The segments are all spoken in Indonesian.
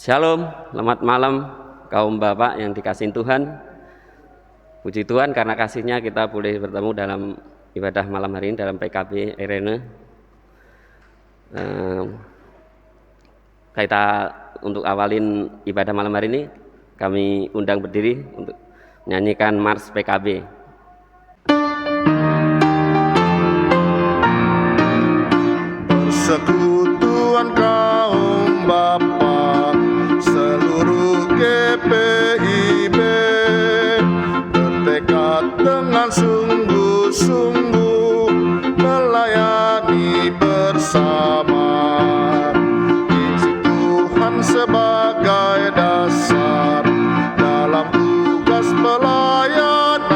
Shalom, selamat malam kaum bapak yang dikasihi Tuhan. Puji Tuhan karena kasih-Nya kita boleh bertemu dalam ibadah malam hari ini dalam PKB Irene. Kita untuk awalin ibadah malam hari ini, kami undang berdiri untuk menyanyikan Mars PKB. Persekutuan kaum bapa seluruh GPIB bertekad dengan sungguh-sungguh melayani bersama. Isi Tuhan sebagai dasar dalam tugas pelayanan,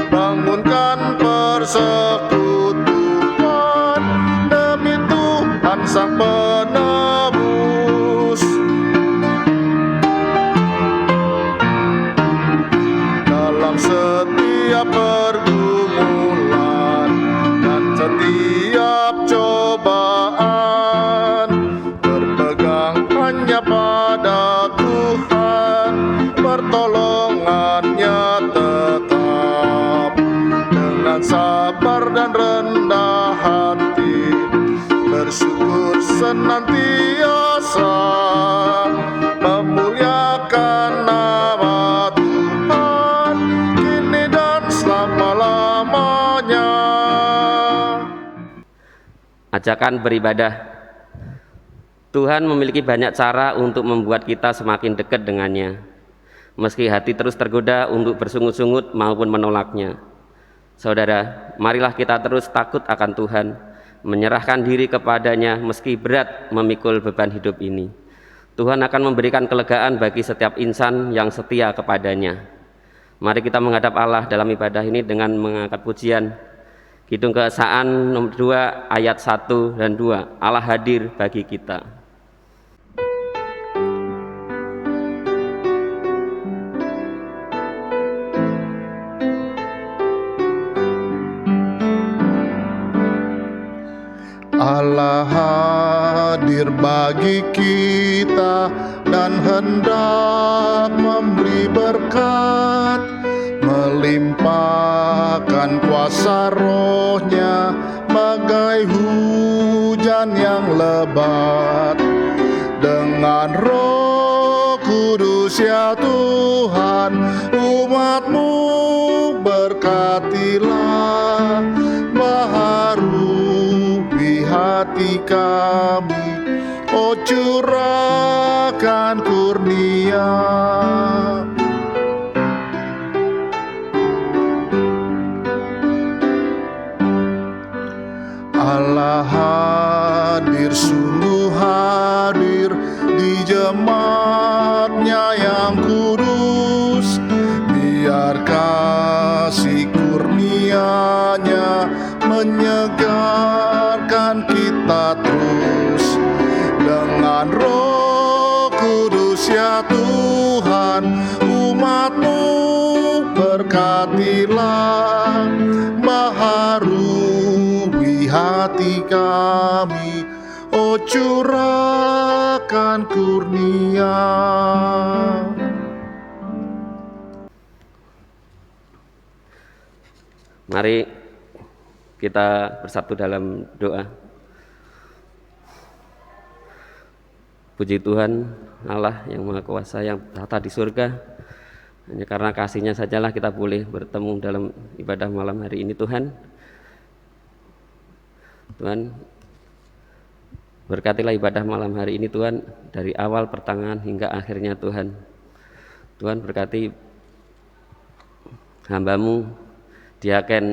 bangunkan persekutuan demi Tuhan Sang Penebus. Dalam setiap pergumulan dan setiap cobaan, berpegang hanya pada Tuhan, pertolongannya tetap. Dengan sabar dan rendah hati, bersyukur senantiasa, memuliakan nama Tuhan kini dan selama-lamanya. Ajakan beribadah. Tuhan memiliki banyak cara untuk membuat kita semakin dekat dengannya, meski hati terus tergoda untuk bersungut-sungut maupun menolaknya. Saudara, marilah kita terus takut akan Tuhan, menyerahkan diri kepadanya meski berat memikul beban hidup ini. Tuhan akan memberikan kelegaan bagi setiap insan yang setia kepadanya. Mari kita menghadap Allah dalam ibadah ini dengan mengangkat pujian Kidung Keesaan nomor 2 ayat 1 dan 2. Allah hadir bagi kita. Allah hadir bagi kita dan hendak memberi berkat, melimpahkan kuasa Roh-Nya bagai hujan yang lebat. Dengan Roh Kudus ya Tuhan, umat-Mu berkatilah, baharui hati kami, oh curahkan kurnia. Allah hadir, sungguh hadir di jemaat-Nya yang kudus. Biar kasih kurnia-Nya menyegarkan kita terus. Dengan Roh Kudus ya Tuhan, umat-Mu berkatilah, baharui hati kami, oh curahkan kurnia. Mari kita bersatu dalam doa. Puji Tuhan Allah yang Maha Kuasa yang bertata di surga. Hanya karena kasih-Nya sajalah kita boleh bertemu dalam ibadah malam hari ini. Tuhan berkatilah ibadah malam hari ini Tuhan, dari awal pertengahan hingga akhirnya Tuhan. Tuhan berkati hamba-Mu Diaken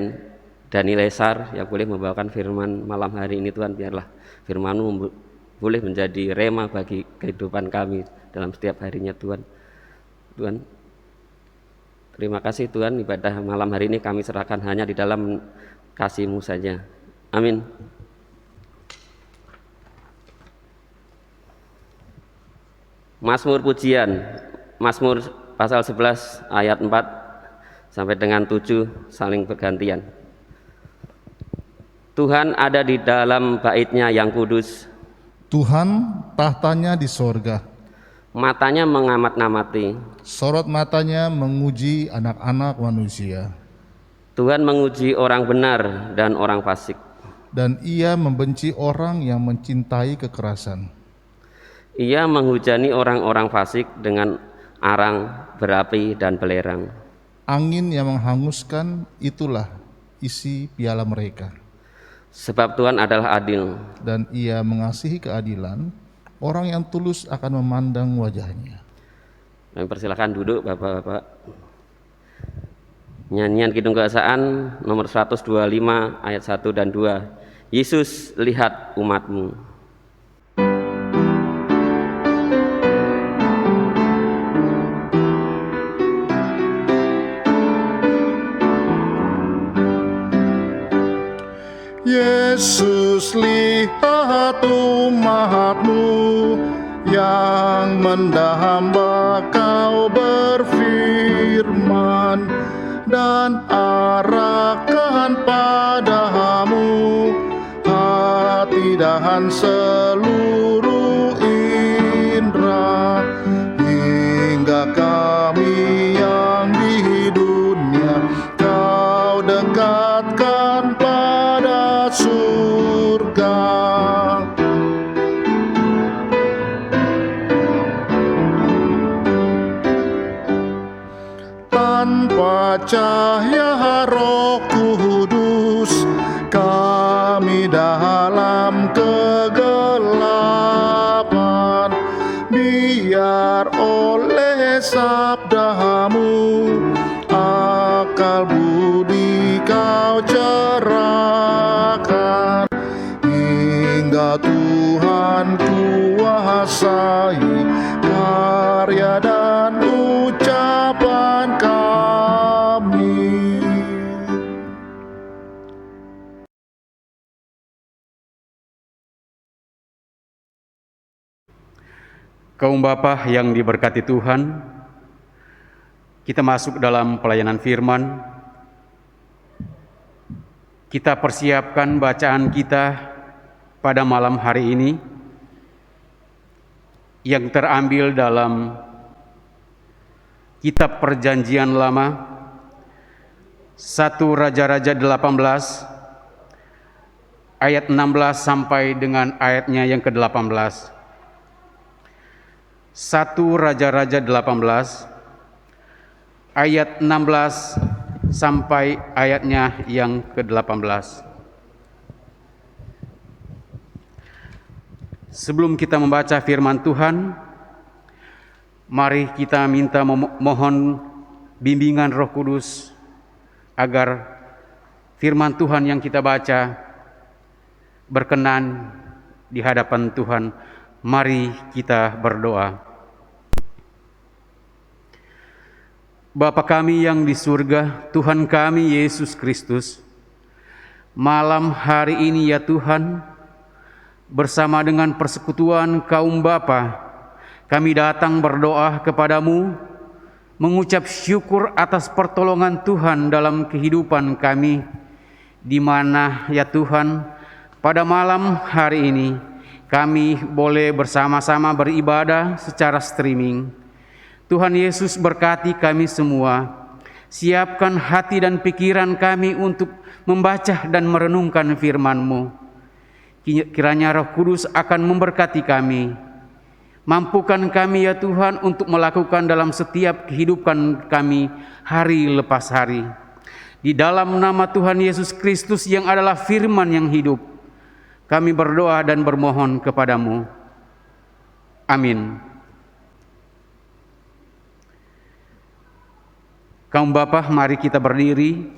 Dani Lesar yang boleh membawakan firman malam hari ini Tuhan. Biarlah firman-Mu boleh menjadi rema bagi kehidupan kami dalam setiap harinya Tuhan. Tuhan, terima kasih Tuhan, ibadah malam hari ini kami serahkan hanya di dalam kasih-Mu saja. Amin. Mazmur pujian, Mazmur pasal 11 ayat 4 sampai dengan 7 saling bergantian. Tuhan ada di dalam bait-Nya yang kudus. Tuhan tahtanya di sorga. Matanya mengamat-namati. Sorot matanya menguji anak-anak manusia. Tuhan menguji orang benar dan orang fasik. Dan ia membenci orang yang mencintai kekerasan. Ia menghujani orang-orang fasik dengan arang, berapi, dan belerang. Angin yang menghanguskan, itulah isi piala mereka. Sebab Tuhan adalah adil. Dan ia mengasihi keadilan, orang yang tulus akan memandang wajahnya. Kami persilakan duduk Bapak-bapak. Nyanyian Kidung Keesaan nomor 125 ayat 1 dan 2. Yesus, lihat umat-Mu. Yesus, lihat umat-Mu yang mendahamba Kau berfirman dan arahkan padamu hati dan seluruh indera, hingga kami yang di dunia Kau dekatkan pada surga. Tanpa cahaya Roh Kudus, kami dalam kegelapan. Biar oleh sabda-Mu akal budi Kau cerahkan, hingga Tuhan kuasai karya dan ucapan kami. Kaum Bapa yang diberkati Tuhan, kita masuk dalam pelayanan firman. Kita persiapkan bacaan kita pada malam hari ini yang terambil dalam Kitab Perjanjian Lama 1 Raja-Raja 18 ayat 16 sampai dengan ayatnya yang ke-18. 1 Raja-Raja 18 ayat 16 sampai ayatnya yang ke-18. Sebelum kita membaca firman Tuhan, mari kita minta mohon bimbingan Roh Kudus agar firman Tuhan yang kita baca berkenan di hadapan Tuhan. Mari kita berdoa. Bapa kami yang di surga, Tuhan kami Yesus Kristus, malam hari ini ya Tuhan, bersama dengan persekutuan kaum bapa, kami datang berdoa kepadamu, mengucap syukur atas pertolongan Tuhan dalam kehidupan kami, di mana ya Tuhan, pada malam hari ini, kami boleh bersama-sama beribadah secara streaming. Tuhan Yesus berkati kami semua. Siapkan hati dan pikiran kami untuk membaca dan merenungkan firman-Mu. Kiranya Roh Kudus akan memberkati kami. Mampukan kami ya Tuhan untuk melakukan dalam setiap kehidupan kami hari lepas hari. Di dalam nama Tuhan Yesus Kristus yang adalah firman yang hidup, kami berdoa dan bermohon kepadamu. Amin. Kaum Bapa, mari kita berdiri.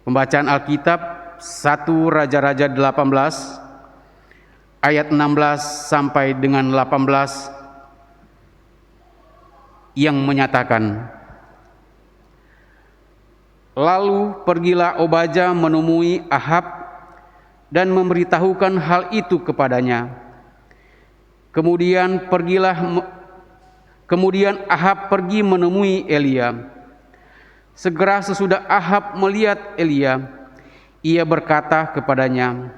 Pembacaan Alkitab 1 Raja-Raja 18 ayat 16 sampai dengan 18 yang menyatakan, lalu pergilah Obaja menemui Ahab dan memberitahukan hal itu kepadanya. Kemudian Ahab pergi menemui Elia. Segera sesudah Ahab melihat Elia, ia berkata kepadanya,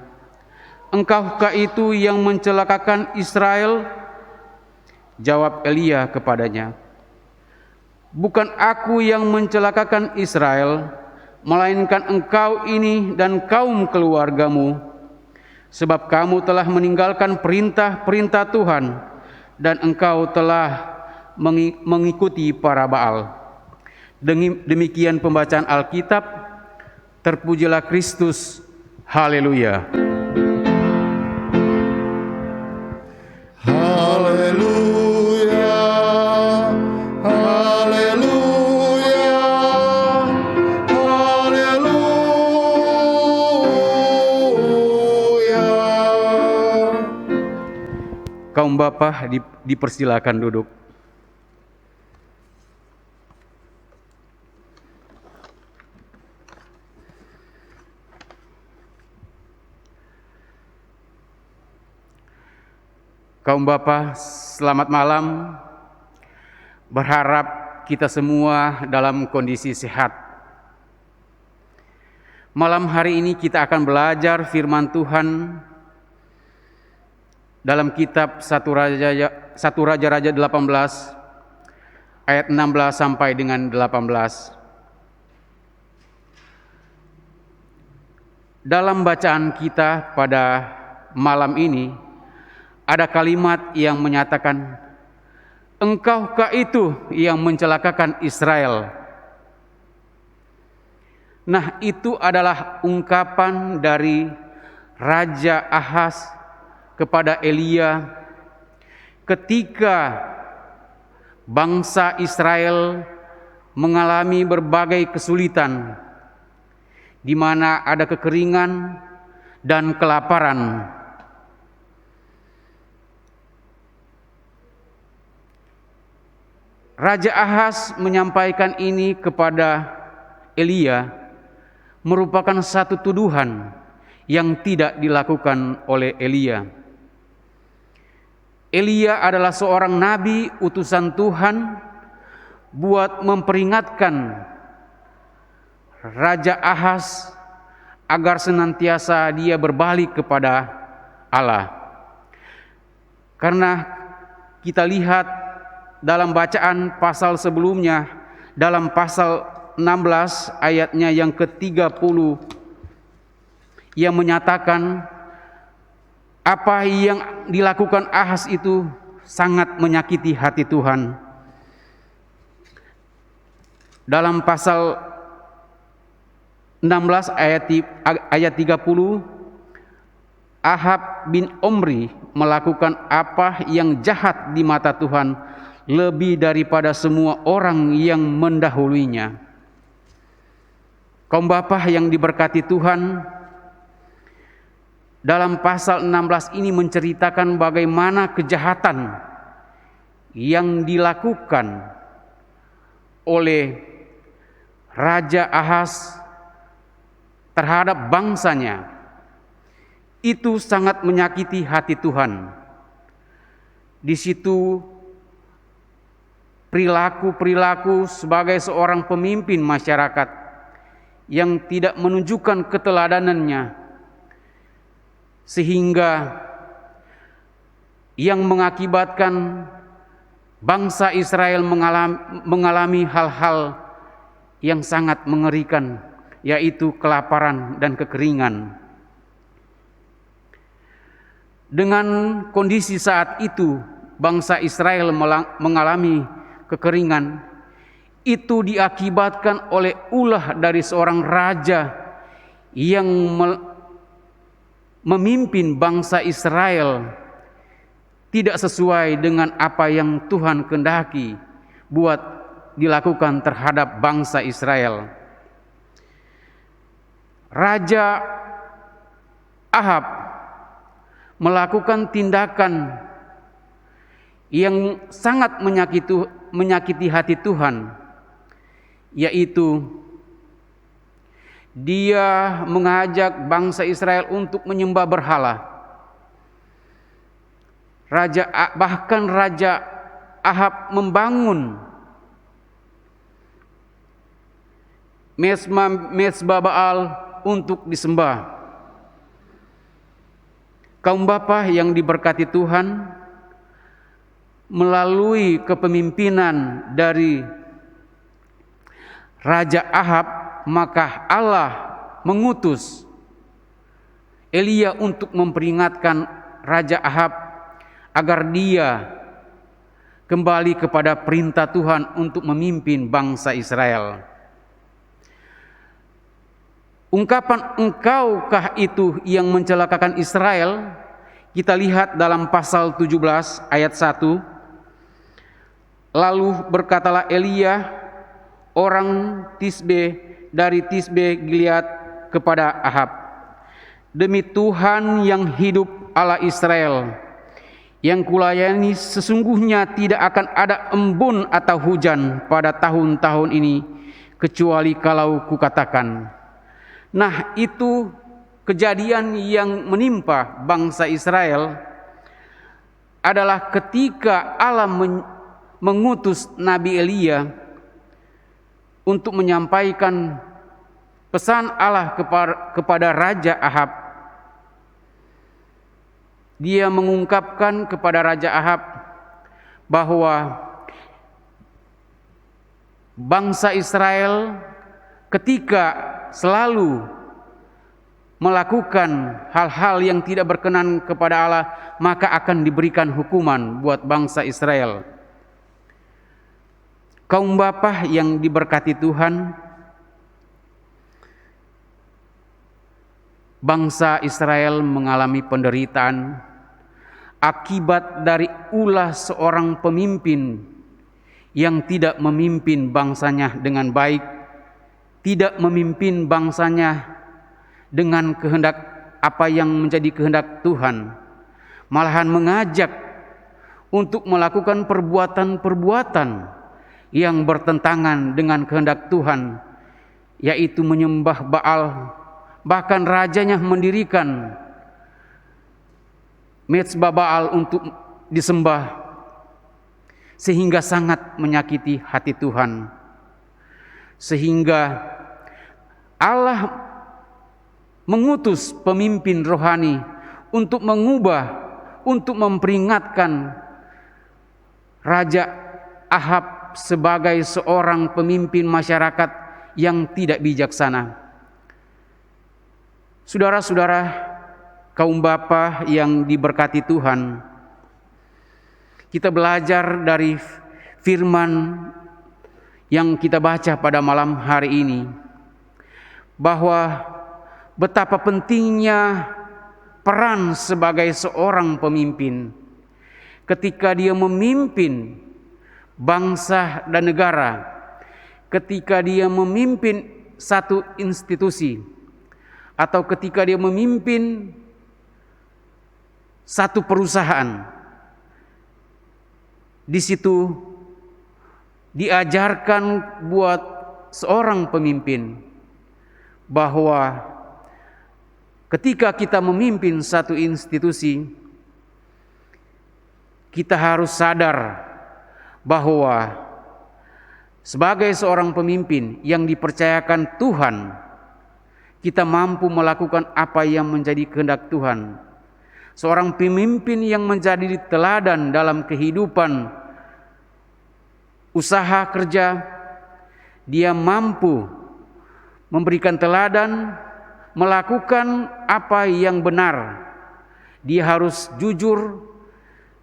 Engkaukah itu yang mencelakakan Israel? Jawab Elia kepadanya, bukan aku yang mencelakakan Israel, melainkan engkau ini dan kaum keluargamu, sebab kamu telah meninggalkan perintah-perintah Tuhan dan engkau telah mengikuti para Baal. Demikian pembacaan Alkitab. Terpujilah Kristus. Haleluya. Haleluya, haleluya, haleluya. Kaum bapa dipersilakan duduk. Kaum bapa, selamat malam. Berharap kita semua dalam kondisi sehat. Malam hari ini kita akan belajar firman Tuhan dalam kitab 1 Raja-Raja 18 ayat 16 sampai dengan 18. Dalam bacaan kita pada malam ini ada kalimat yang menyatakan, engkaukah itu yang mencelakakan Israel? Nah, itu adalah ungkapan dari Raja Ahaz kepada Elia ketika bangsa Israel mengalami berbagai kesulitan, di mana ada kekeringan dan kelaparan. Raja Ahaz menyampaikan ini kepada Elia merupakan satu tuduhan yang tidak dilakukan oleh Elia. Elia adalah seorang nabi utusan Tuhan buat memperingatkan Raja Ahaz agar senantiasa dia berbalik kepada Allah. Karena kita lihat dalam bacaan pasal sebelumnya, dalam pasal 16 ayatnya yang ke-30, yang menyatakan apa yang dilakukan Ahaz itu sangat menyakiti hati Tuhan. Dalam pasal 16 ayat 30, Ahab bin Omri melakukan apa yang jahat di mata Tuhan lebih daripada semua orang yang mendahulunya. Kaum bapa yang diberkati Tuhan, dalam pasal 16 ini menceritakan bagaimana kejahatan yang dilakukan oleh Raja Ahaz terhadap bangsanya. Itu sangat menyakiti hati Tuhan. Di situ perilaku-perilaku sebagai seorang pemimpin masyarakat yang tidak menunjukkan keteladanannya, sehingga yang mengakibatkan bangsa Israel mengalami hal-hal yang sangat mengerikan, yaitu kelaparan dan kekeringan. Dengan kondisi saat itu, bangsa Israel mengalami kekeringan. Itu diakibatkan oleh ulah dari seorang raja yang memimpin bangsa Israel tidak sesuai dengan apa yang Tuhan kehendaki buat dilakukan terhadap bangsa Israel. Raja Ahab melakukan tindakan yang sangat menyakiti hati Tuhan, yaitu dia mengajak bangsa Israel untuk menyembah berhala. Bahkan Raja Ahab membangun mezbah Baal untuk disembah. Kaum bapa yang diberkati Tuhan, melalui kepemimpinan dari Raja Ahab, maka Allah mengutus Elia untuk memperingatkan Raja Ahab agar dia kembali kepada perintah Tuhan untuk memimpin bangsa Israel. Ungkapan "engkaukah itu yang mencelakakan Israel" kita lihat dalam pasal 17 ayat 1. Lalu berkatalah Elia, orang Tisbe dari Tisbe Gilead, kepada Ahab, "Demi Tuhan yang hidup, Allah Israel, yang kulayani, sesungguhnya tidak akan ada embun atau hujan pada tahun-tahun ini, kecuali kalau kukatakan." Nah, itu kejadian yang menimpa bangsa Israel adalah ketika Allah mengutus Nabi Elia untuk menyampaikan pesan Allah kepada Raja Ahab. Dia mengungkapkan kepada Raja Ahab bahwa bangsa Israel ketika selalu melakukan hal-hal yang tidak berkenan kepada Allah, maka akan diberikan hukuman buat bangsa Israel. Kaum bapa yang diberkati Tuhan, bangsa Israel mengalami penderitaan akibat dari ulah seorang pemimpin yang tidak memimpin bangsanya dengan baik, tidak memimpin bangsanya dengan kehendak apa yang menjadi kehendak Tuhan, malahan mengajak untuk melakukan perbuatan-perbuatan yang bertentangan dengan kehendak Tuhan, yaitu menyembah Baal. Bahkan rajanya mendirikan mezbah Baal untuk disembah, sehingga sangat menyakiti hati Tuhan. Sehingga Allah mengutus pemimpin rohani untuk mengubah, untuk memperingatkan Raja Ahab sebagai seorang pemimpin masyarakat yang tidak bijaksana. Saudara-saudara, kaum bapa yang diberkati Tuhan, kita belajar dari firman yang kita baca pada malam hari ini, bahwa betapa pentingnya peran sebagai seorang pemimpin ketika dia memimpin bangsa dan negara, ketika dia memimpin satu institusi, atau ketika dia memimpin satu perusahaan. Di situ diajarkan buat seorang pemimpin bahwa ketika kita memimpin satu institusi, kita harus sadar bahwa sebagai seorang pemimpin yang dipercayakan Tuhan, kita mampu melakukan apa yang menjadi kehendak Tuhan. Seorang pemimpin yang menjadi teladan dalam kehidupan usaha kerja, dia mampu memberikan teladan, melakukan apa yang benar. Dia harus jujur,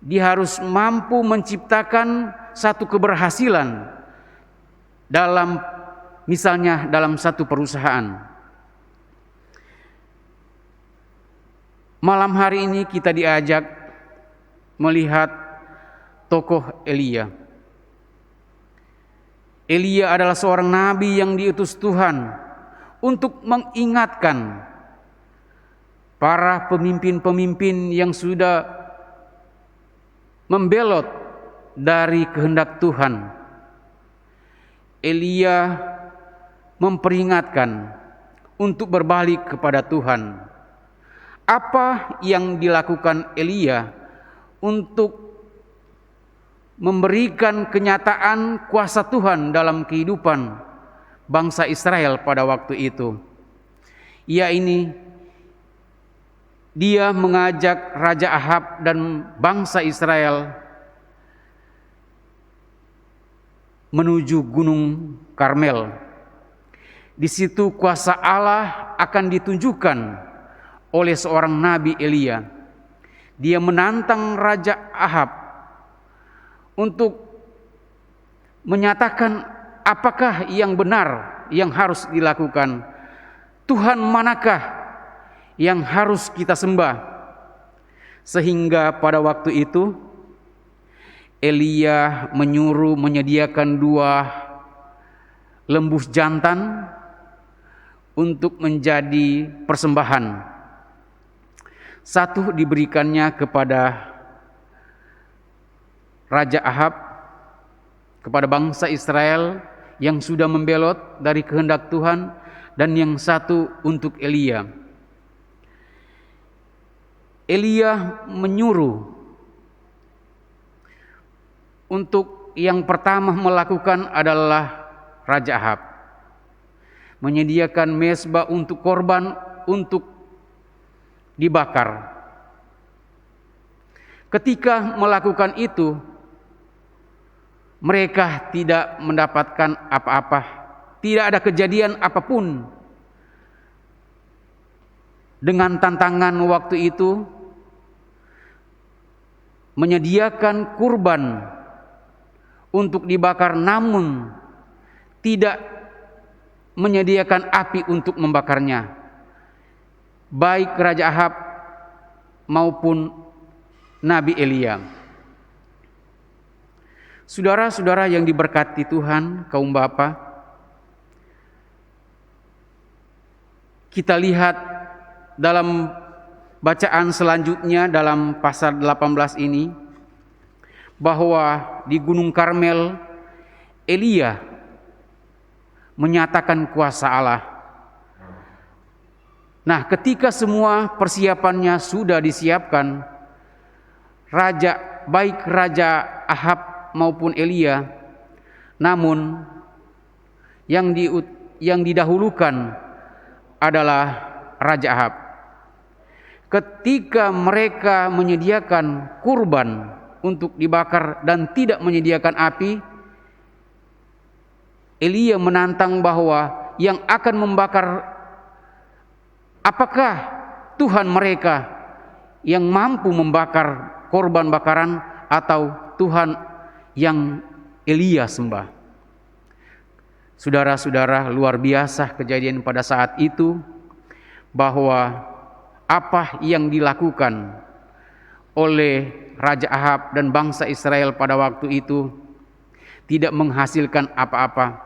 dia harus mampu menciptakan satu keberhasilan dalam, misalnya dalam satu perusahaan. Malam hari ini kita diajak melihat tokoh Elia. Elia adalah seorang nabi yang diutus Tuhan untuk mengingatkan para pemimpin-pemimpin yang sudah membelot dari kehendak Tuhan. Elia memperingatkan untuk berbalik kepada Tuhan. Apa yang dilakukan Elia untuk memberikan kenyataan kuasa Tuhan dalam kehidupan bangsa Israel pada waktu itu? Ia ini dia mengajak Raja Ahab dan bangsa Israel menuju Gunung Karmel. Di situ kuasa Allah akan ditunjukkan oleh seorang nabi Elia. Dia menantang Raja Ahab untuk menyatakan apakah yang benar yang harus dilakukan. Tuhan manakah yang harus kita sembah? Sehingga pada waktu itu Elia menyuruh menyediakan 2 lembu jantan untuk menjadi persembahan. Satu diberikannya kepada Raja Ahab, kepada bangsa Israel yang sudah membelot dari kehendak Tuhan, dan yang satu untuk Elia. Elia menyuruh untuk yang pertama melakukan adalah Raja Ahab, menyediakan mezbah untuk korban untuk dibakar. Ketika melakukan itu, mereka tidak mendapatkan apa-apa, tidak ada kejadian apapun. Dengan tantangan waktu itu, menyediakan kurban untuk dibakar, namun tidak menyediakan api untuk membakarnya. Baik Raja Ahab maupun Nabi Elia. Saudara-saudara yang diberkati Tuhan, kaum bapa, kita lihat dalam bacaan selanjutnya dalam pasal 18 ini, bahwa di Gunung Karmel Elia menyatakan kuasa Allah. Nah, ketika semua persiapannya sudah disiapkan, baik Raja Ahab maupun Elia, namun yang didahulukan adalah Raja Ahab. Ketika mereka menyediakan kurban untuk dibakar dan tidak menyediakan api, Elia menantang bahwa yang akan membakar, apakah Tuhan mereka yang mampu membakar korban bakaran atau Tuhan yang Elia sembah? Saudara-saudara, luar biasa kejadian pada saat itu, bahwa apa yang dilakukan oleh Raja Ahab dan bangsa Israel pada waktu itu tidak menghasilkan apa-apa.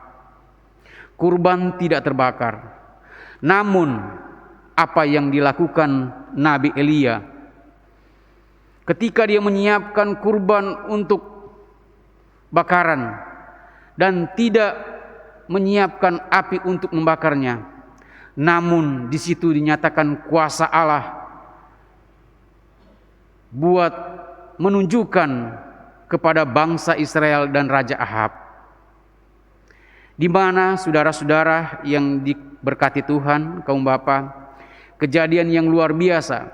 Kurban tidak terbakar. Namun apa yang dilakukan Nabi Elia ketika dia menyiapkan kurban untuk bakaran dan tidak menyiapkan api untuk membakarnya, namun di situ dinyatakan kuasa Allah buat menunjukkan kepada bangsa Israel dan Raja Ahab. Di mana saudara-saudara yang diberkati Tuhan, kaum bapa, kejadian yang luar biasa.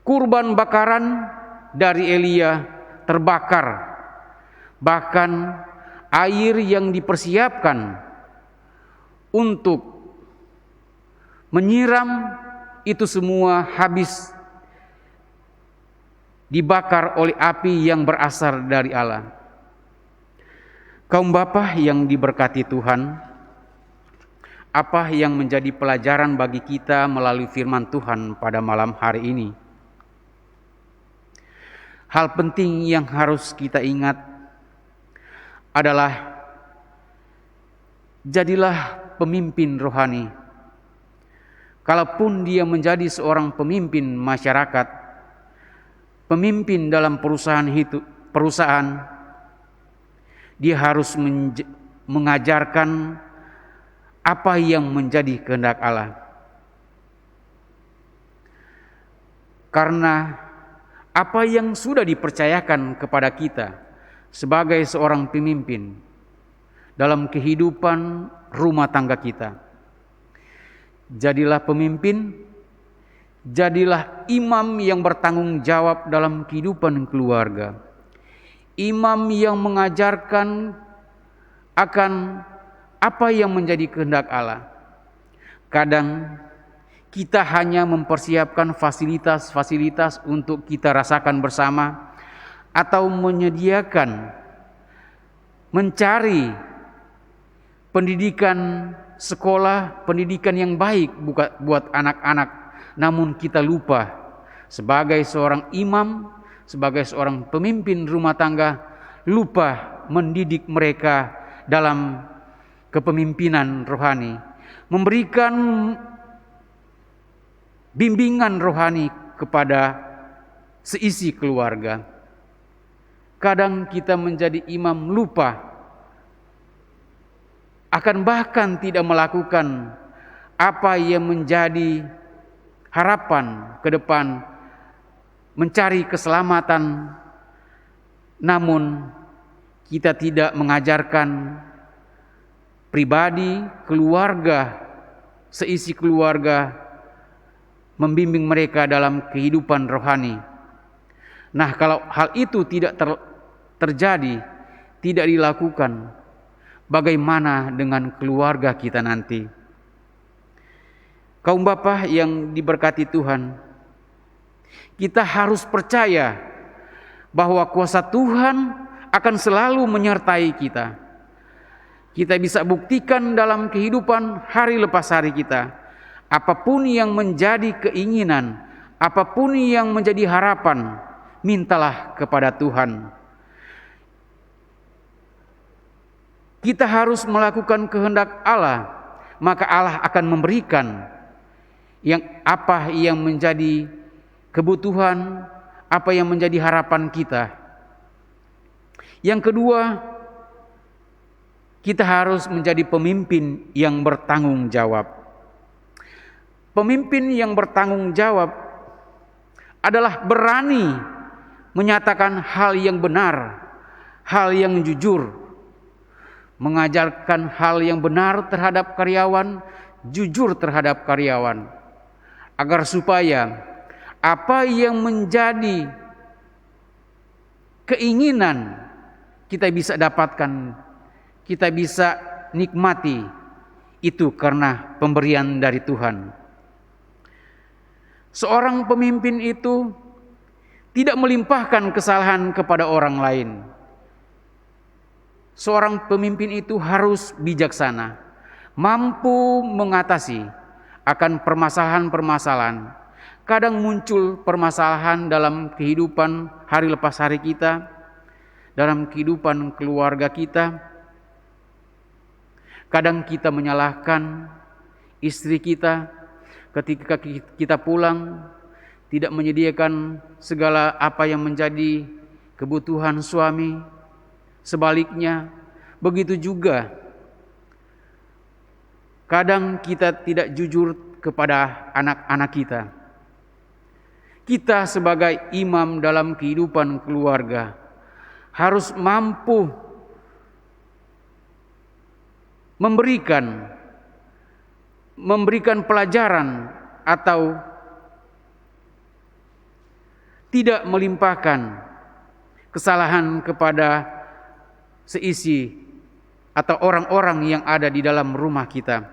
Kurban bakaran dari Elia terbakar. Bahkan air yang dipersiapkan untuk menyiram itu semua habis dibakar oleh api yang berasal dari Allah. Kaum bapa yang diberkati Tuhan, apa yang menjadi pelajaran bagi kita melalui firman Tuhan pada malam hari ini? Hal penting yang harus kita ingat adalah jadilah pemimpin rohani. Kalaupun dia menjadi seorang pemimpin masyarakat, pemimpin dalam perusahaan, dia harus mengajarkan apa yang menjadi kehendak Allah. Karena apa yang sudah dipercayakan kepada kita sebagai seorang pemimpin dalam kehidupan rumah tangga kita. Jadilah pemimpin, Jadilah imam yang bertanggung jawab dalam kehidupan keluarga. Imam yang mengajarkan akan apa yang menjadi kehendak Allah. Kadang kita hanya mempersiapkan fasilitas-fasilitas untuk kita rasakan bersama, atau mencari pendidikan sekolah, pendidikan yang baik buat anak-anak. Namun kita lupa sebagai seorang imam, sebagai seorang pemimpin rumah tangga, lupa mendidik mereka dalam kepemimpinan rohani, memberikan bimbingan rohani kepada seisi keluarga. Kadang kita menjadi imam lupa, akan bahkan tidak melakukan apa yang menjadi harapan ke depan, mencari keselamatan, namun kita tidak mengajarkan pribadi, keluarga, seisi keluarga, membimbing mereka dalam kehidupan rohani. Nah, kalau hal itu tidak terjadi, tidak dilakukan, bagaimana dengan keluarga kita nanti? Kaum Bapa yang diberkati Tuhan, kita harus percaya bahwa kuasa Tuhan akan selalu menyertai kita. Kita bisa buktikan dalam kehidupan hari lepas hari kita. Apapun yang menjadi keinginan, apapun yang menjadi harapan, mintalah kepada Tuhan. Kita harus melakukan kehendak Allah, maka Allah akan memberikan apa yang menjadi kebutuhan, apa yang menjadi harapan kita. Yang kedua, kita harus menjadi pemimpin yang bertanggung jawab. Pemimpin yang bertanggung jawab adalah berani menyatakan hal yang benar, hal yang jujur, mengajarkan hal yang benar terhadap karyawan, jujur terhadap karyawan, agar supaya apa yang menjadi keinginan kita bisa dapatkan, kita bisa nikmati, itu karena pemberian dari Tuhan. Seorang pemimpin itu tidak melimpahkan kesalahan kepada orang lain. Seorang pemimpin itu harus bijaksana, mampu mengatasi akan permasalahan-permasalahan. Kadang muncul permasalahan dalam kehidupan hari lepas hari kita, dalam kehidupan keluarga kita. Kadang kita menyalahkan istri kita ketika kita pulang, tidak menyediakan segala apa yang menjadi kebutuhan suami. Sebaliknya, begitu juga kadang kita tidak jujur kepada anak-anak kita. Kita sebagai imam dalam kehidupan keluarga harus mampu memberikan pelajaran atau tidak melimpahkan kesalahan kepada seisi atau orang-orang yang ada di dalam rumah kita.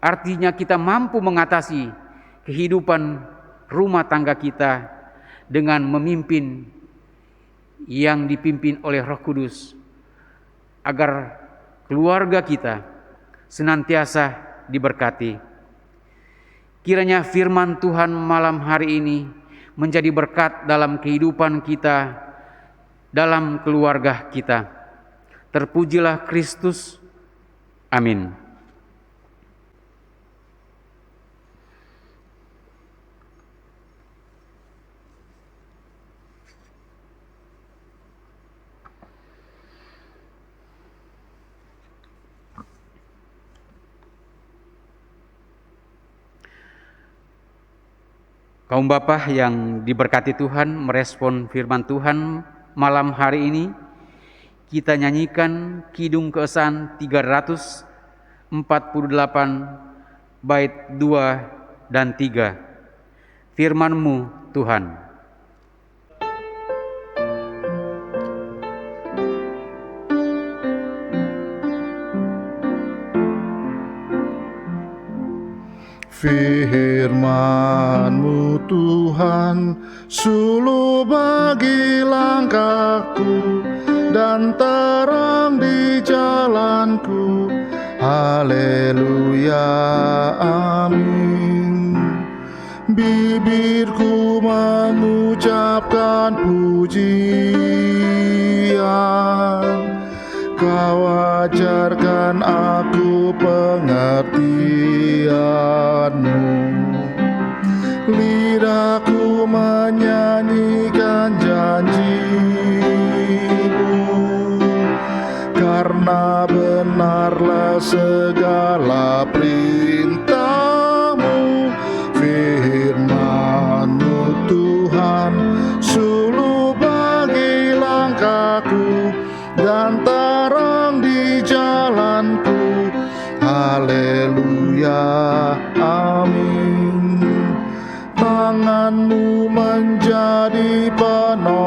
Artinya kita mampu mengatasi kehidupan rumah tangga kita dengan memimpin yang dipimpin oleh Roh Kudus, agar keluarga kita senantiasa diberkati. Kiranya firman Tuhan malam hari ini menjadi berkat dalam kehidupan kita, dalam keluarga kita. Terpujilah Kristus. Amin. Kaum Bapa yang diberkati Tuhan, merespon firman Tuhan malam hari ini, kita nyanyikan Kidung Keesan 348 bait 2 dan 3. firman-Mu, Tuhan. Firman-Mu Tuhan, suluh bagi langkahku dan terang di jalanku. Haleluya, amin. Bibirku mengucapkan pujian, Kau ajarkan aku pengertian-Mu. Lidahku menyanyikan janji-Mu, karena benarlah segala perintah-Mu. Firman-Mu Tuhan, suluh bagi langkahku dan terang di jalanku. Haleluya, amin. Tangan-Mu menjadi penolongku,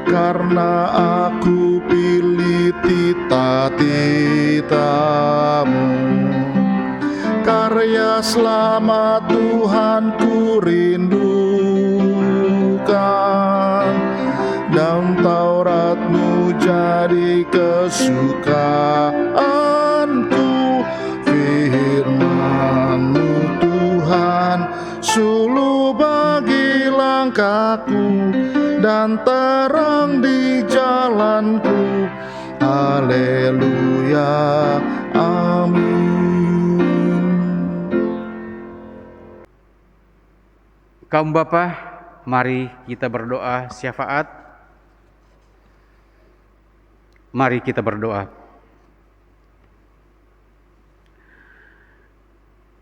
karena aku pilih titah-titah-Mu. Karya selamat Tuhan ku rindukan, dan Taurat-Mu jadi kesukaanku. Firman-Mu Tuhan, suluh bagi langkahku dan terang di jalanku. Haleluya, amin. Kaum Bapa, mari kita berdoa syafaat. Mari kita berdoa.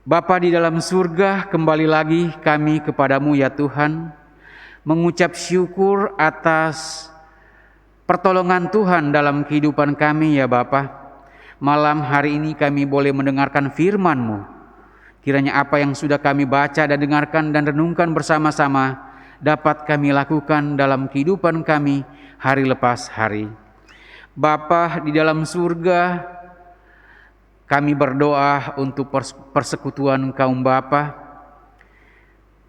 Bapa di dalam surga, kembali lagi kami kepadamu ya Tuhan, mengucap syukur atas pertolongan Tuhan dalam kehidupan kami ya Bapa. Malam hari ini kami boleh mendengarkan firman-Mu. Kiranya apa yang sudah kami baca dan dengarkan dan renungkan bersama-sama dapat kami lakukan dalam kehidupan kami hari lepas hari. Bapa di dalam surga, kami berdoa untuk persekutuan kaum Bapa.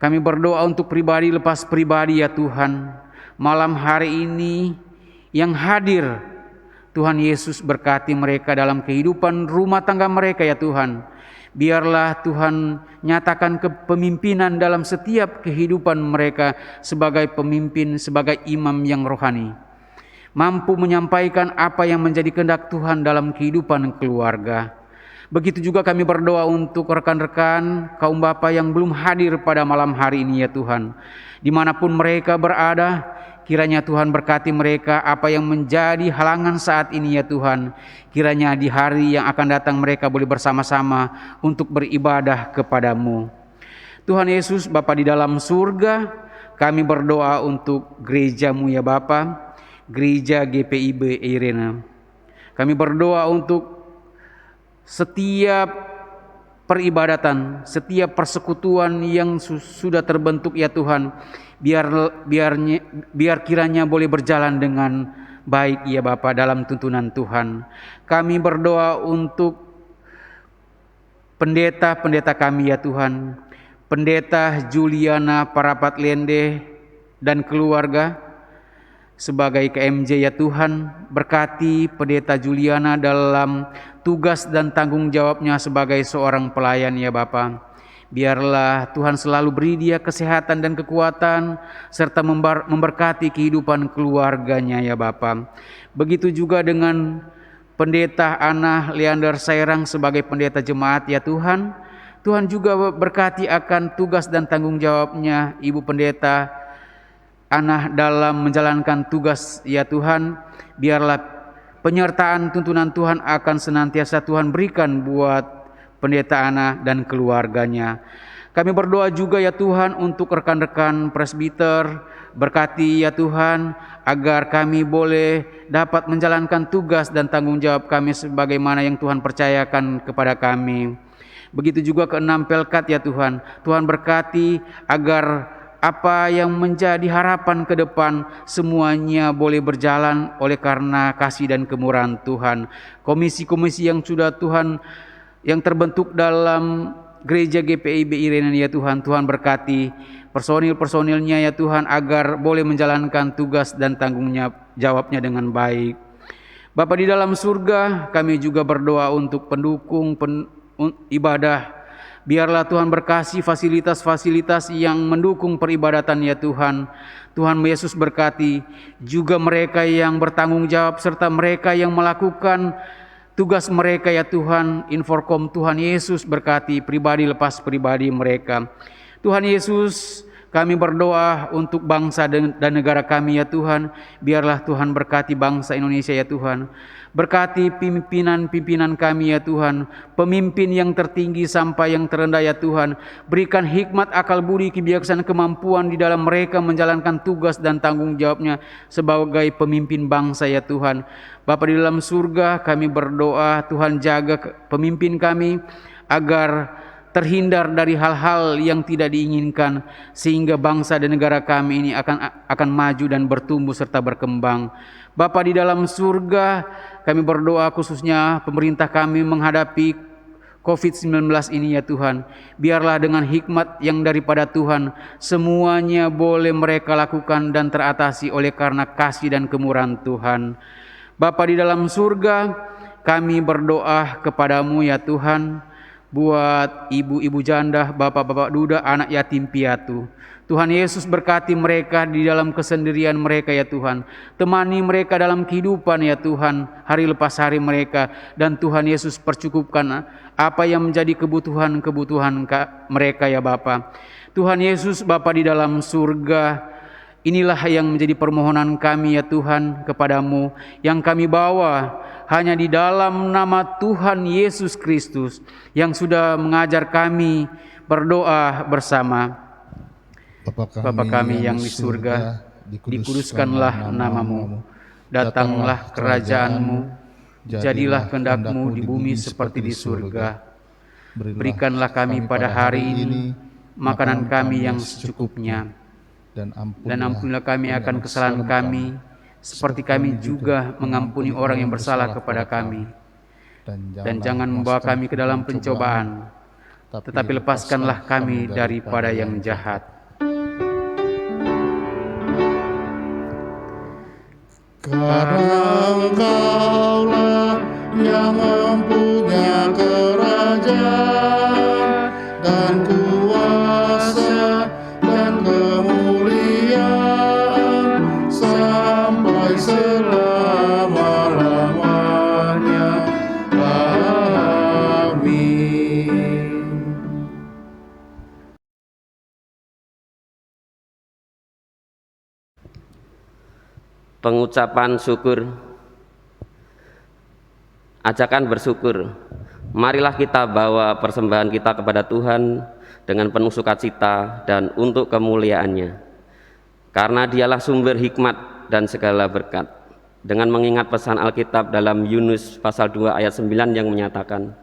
Kami berdoa untuk pribadi lepas pribadi ya Tuhan. Malam hari ini yang hadir, Tuhan Yesus berkati mereka dalam kehidupan rumah tangga mereka ya Tuhan. Biarlah Tuhan nyatakan kepemimpinan dalam setiap kehidupan mereka sebagai pemimpin, sebagai imam yang rohani. Mampu menyampaikan apa yang menjadi kehendak Tuhan dalam kehidupan keluarga. Begitu juga kami berdoa untuk rekan-rekan kaum Bapa yang belum hadir pada malam hari ini ya Tuhan. Dimanapun mereka berada, kiranya Tuhan berkati mereka apa yang menjadi halangan saat ini ya Tuhan. Kiranya di hari yang akan datang mereka boleh bersama-sama untuk beribadah kepadamu. Tuhan Yesus, Bapa di dalam surga, kami berdoa untuk gereja-Mu ya Bapa, gereja GPIB Irena. Kami berdoa untuk setiap peribadatan, setiap persekutuan yang sudah terbentuk ya Tuhan, biar kiranya boleh berjalan dengan baik ya Bapa dalam tuntunan Tuhan. Kami berdoa untuk pendeta-pendeta kami ya Tuhan, Pendeta Juliana Parapat Lende dan keluarga sebagai KMJ ya Tuhan. Berkati Pendeta Juliana dalam tugas dan tanggung jawabnya sebagai seorang pelayan ya Bapa. Biarlah Tuhan selalu beri dia kesehatan dan kekuatan serta memberkati kehidupan keluarganya ya Bapa. Begitu juga dengan Pendeta Ana Leander Sairang sebagai pendeta jemaat ya Tuhan. Tuhan juga berkati akan tugas dan tanggung jawabnya Ibu Pendeta Ana dalam menjalankan tugas ya Tuhan. Biarlah penyertaan tuntunan Tuhan akan senantiasa Tuhan berikan buat Pendeta Ana dan keluarganya. Kami berdoa juga ya Tuhan untuk rekan-rekan presbiter. Berkati ya Tuhan agar kami boleh dapat menjalankan tugas dan tanggung jawab kami sebagaimana yang Tuhan percayakan kepada kami. Begitu juga keenam Pelkat ya Tuhan. Tuhan berkati agar apa yang menjadi harapan ke depan semuanya boleh berjalan oleh karena kasih dan kemurahan Tuhan. Komisi-komisi yang sudah Tuhan yang terbentuk dalam gereja GPIB Irene ya Tuhan, Tuhan berkati personil-personilnya ya Tuhan agar boleh menjalankan tugas dan tanggung jawabnya dengan baik. Bapa di dalam surga, kami juga berdoa untuk pendukung ibadah. Biarlah Tuhan berkasih fasilitas-fasilitas yang mendukung peribadatan ya Tuhan. Tuhan Yesus berkati juga mereka yang bertanggung jawab serta mereka yang melakukan tugas mereka ya Tuhan. Inforkom Tuhan Yesus berkati pribadi lepas pribadi mereka. Tuhan Yesus, kami berdoa untuk bangsa dan negara kami ya Tuhan. Biarlah Tuhan berkati bangsa Indonesia ya Tuhan. Berkati pimpinan-pimpinan kami ya Tuhan, pemimpin yang tertinggi sampai yang terendah ya Tuhan. Berikan hikmat, akal budi, kebijaksanaan, kemampuan di dalam mereka menjalankan tugas dan tanggung jawabnya sebagai pemimpin bangsa ya Tuhan. Bapa di dalam surga, kami berdoa Tuhan jaga pemimpin kami agar terhindar dari hal-hal yang tidak diinginkan sehingga bangsa dan negara kami ini akan maju dan bertumbuh serta berkembang. Bapa di dalam surga, kami berdoa khususnya pemerintah kami menghadapi COVID-19 ini ya Tuhan. Biarlah dengan hikmat yang daripada Tuhan semuanya boleh mereka lakukan dan teratasi oleh karena kasih dan kemurahan Tuhan. Bapa di dalam surga, kami berdoa kepadamu ya Tuhan, buat ibu-ibu janda, bapak-bapak duda, anak yatim piatu. Tuhan Yesus berkati mereka di dalam kesendirian mereka ya Tuhan. Temani mereka dalam kehidupan ya Tuhan, hari lepas hari mereka. Dan Tuhan Yesus percukupkan apa yang menjadi kebutuhan mereka ya Bapa. Tuhan Yesus Bapa di dalam surga, inilah yang menjadi permohonan kami ya Tuhan kepadamu, yang kami bawa hanya di dalam nama Tuhan Yesus Kristus yang sudah mengajar kami berdoa bersama. Bapa kami yang di surga, dikuduskanlah namamu, datanglah kerajaanmu, jadilah kehendak-Mu di bumi seperti di surga. Berikanlah kami pada hari ini makanan kami yang secukupnya, dan ampunilah kami akan kesalahan kami, seperti kami juga mengampuni orang yang bersalah kepada kami. Dan jangan membawa kami ke dalam pencobaan, tetapi lepaskanlah kami daripada yang jahat. Karena Engkaulah yang mempunyai kerajaan dan kuasa dan kemuliaan sampai selama-lamanya. Amin. Pengucapan syukur. Ajakan bersyukur. Marilah kita bawa persembahan kita kepada Tuhan dengan penuh sukacita dan untuk kemuliaan-Nya. Karena Dialah sumber hikmat dan segala berkat. Dengan mengingat pesan Alkitab dalam Yunus pasal 2 ayat 9 yang menyatakan,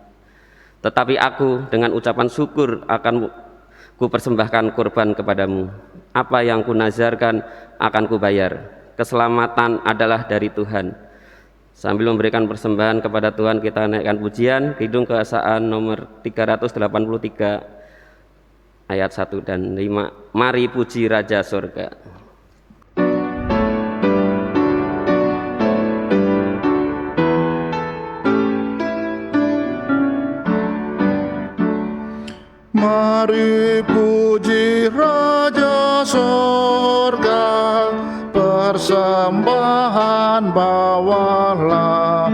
tetapi aku dengan ucapan syukur akan kupersembahkan kurban kepadamu. Apa yang kunazarkan akan kubayar. Keselamatan adalah dari Tuhan. Sambil memberikan persembahan kepada Tuhan, kita naikkan pujian Kidung Keesaan nomor 383 ayat 1 dan 5. Mari puji Raja Surga. Mari puji Raja Surga, persembahan bawalah,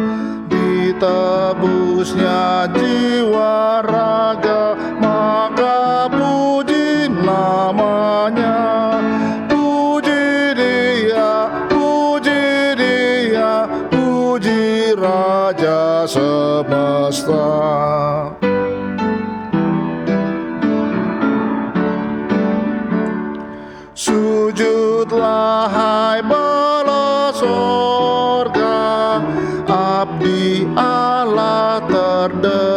ditebusnya jiwa raga, maka puji namanya. Puji Dia, puji Dia, puji Raja semesta. Sujudlah hai bala sorga, abdi Allah terdekat.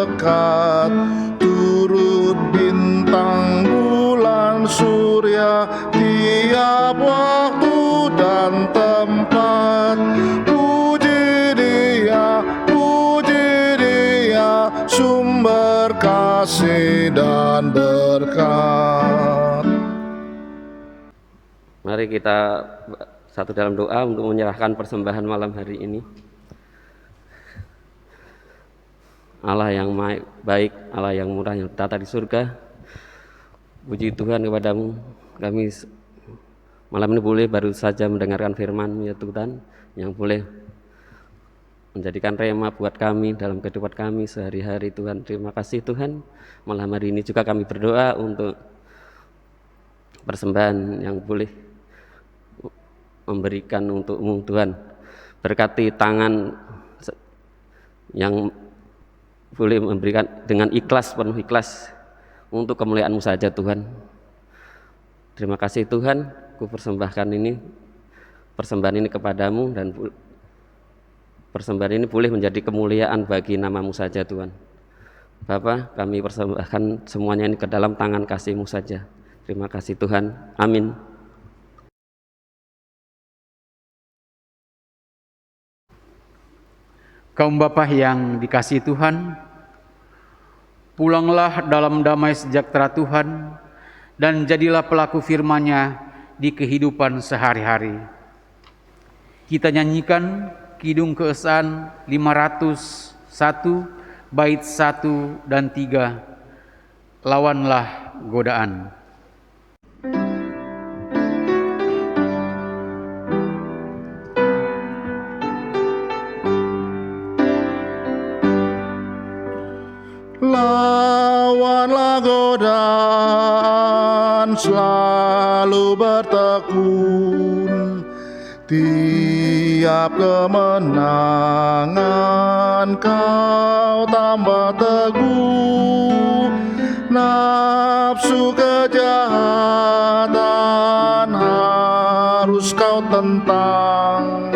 kilat, turut bintang bulan surya, tiap waktu dan tempat. Puji dia, sumber kasih dan berkat. Mari kita satu dalam doa untuk menyerahkan persembahan malam hari ini. Allah yang baik, Allah yang murah, yang tertata di surga, puji Tuhan kepadamu. Kami malam ini boleh baru saja mendengarkan firman ya Tuhan, yang boleh menjadikan rema buat kami dalam kehidupan kami sehari-hari Tuhan. Terima kasih Tuhan. Malam hari ini juga kami berdoa untuk persembahan yang boleh memberikan untuk-Mu Tuhan. Berkati tangan yang boleh memberikan dengan ikhlas, penuh ikhlas untuk kemuliaan-Mu saja Tuhan. Terima kasih Tuhan, ku persembahkan persembahan ini kepadamu, dan persembahan ini boleh menjadi kemuliaan bagi nama-Mu saja Tuhan. Bapa, kami persembahkan semuanya ini ke dalam tangan kasih-Mu saja. Terima kasih Tuhan, amin. Kaum Bapa yang dikasihi Tuhan, pulanglah dalam damai sejahtera Tuhan dan jadilah pelaku firman-Nya di kehidupan sehari-hari. Kita nyanyikan Kidung Keesaan 501 bait 1 dan 3, Lawanlah Godaan. Lawanlah godaan, selalu bertekun. Tiap kemenangan kau tambah teguh. Nafsu kejahatan harus kau tentang.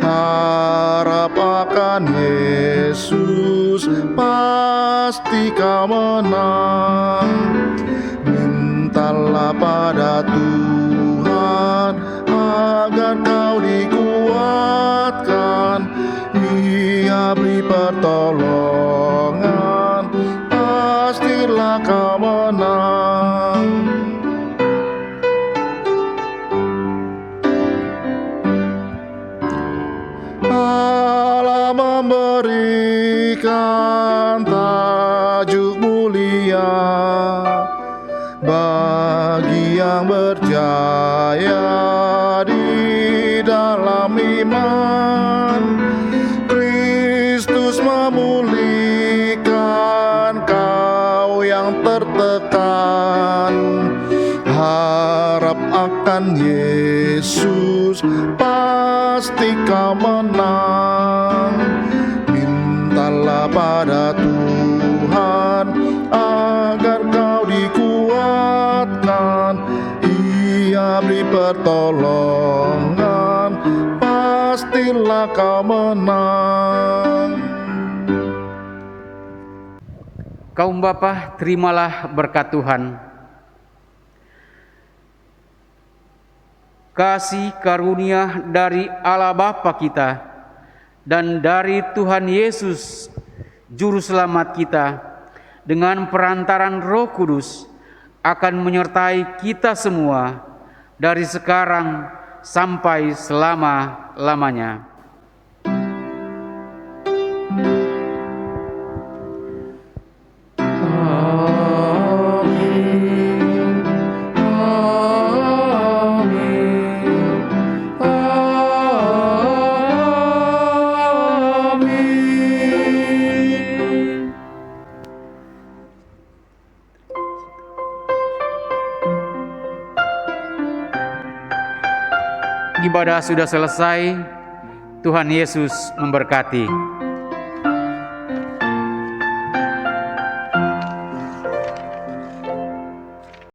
Harap akan Yesus, pasti kau menang. Mintalah pada Tuhan agar kau dikuatkan. Ia beri pertolongan, pastilah kau menang. Allah memberikan tajuk mulia bagi yang berjaya di dalam iman. Kristus memulihkan kau yang tertekan. Harap akan Yesus, pasti kau menang. Mintalah pada Tuhan agar kau dikuatkan. Ia beri pertolongan, pastilah kau menang. Kaum Bapa, terimalah berkat Tuhan. Kasih karunia dari Allah Bapa kita dan dari Tuhan Yesus Juru Selamat kita dengan perantaran Roh Kudus akan menyertai kita semua dari sekarang sampai selama-lamanya. Ibadah sudah selesai. Tuhan Yesus memberkati.